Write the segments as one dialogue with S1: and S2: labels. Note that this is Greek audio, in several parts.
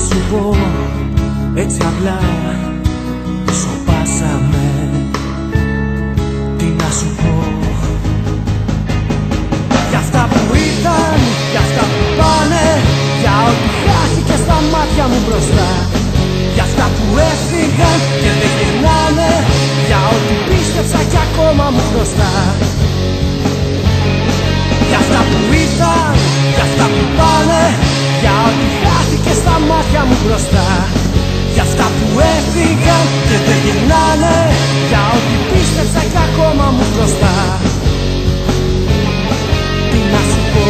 S1: σου πω έτσι απλά, σοπάσαμε. Τι να σου πω για αυτά που ήταν, για αυτά που πάνε, για ό,τι χάθηκε στα μάτια μου μπροστά, για αυτά που έφυγαν και δεν γυρνάνε, για ό,τι πίστεψα κι ακόμα μου χρωστά. Για αυτά που ήταν, για αυτά που πάνε, για ό,τι χάθηκε στα μάτια μου μπροστά, για αυτά που έφυγαν και δεν γυρνάνε, για ό,τι πίστεψα κι ακόμα μου χρωστά. Τι να σου πω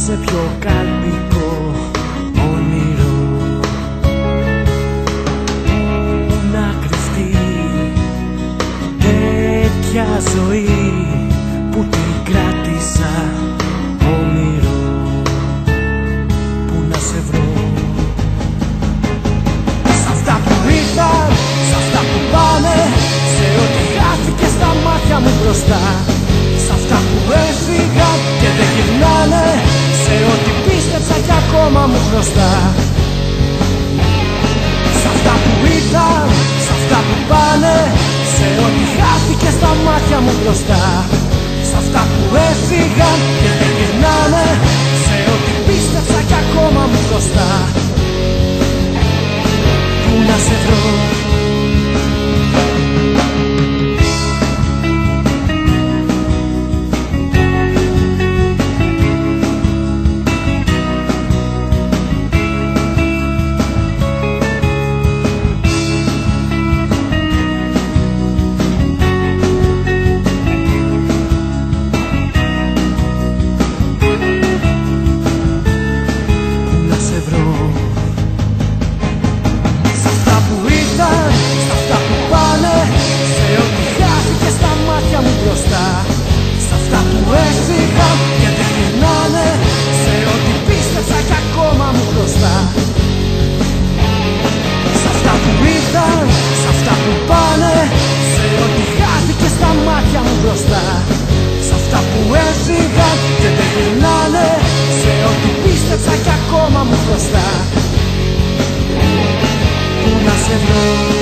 S1: σε πιο καλπικό όνειρο να κρυφτεί τέτοια ζωή που την κράτησα όνειρο. Πού να σε βρω σ' αυτά που ήρθαν, σ' αυτά που πάνε, σε ό,τι χάθηκε στα μάτια μου μπροστά, σ' αυτά που έφυγαν και δεν γυρνάνε, σε ό,τι πίστεψα κι ακόμα μου χρωστά. Σ' αυτά που ήταν, σ' αυτά που πάνε, σε ό,τι χάθηκε στα μάτια μου μπροστά, σ' αυτά που έφυγαν και δεν γυρνάνε, σε ό,τι πίστεψα κι ακόμα μου χρωστά. Πού να σε βρω σ' αυτά που έφυγαν και δεν γυρνάνε, σε ό,τι πίστεψα κι ακόμα μου χρωστά. Σ' αυτά που ήρθαν, σ' αυτά που πάνε, σε ό,τι χάθηκε στα μάτια μου μπροστά, σ' αυτά που έφυγαν και δεν γυρνάνε, σε ό,τι πίστεψα κι ακόμα μου χρωστά. Πού να σε βρω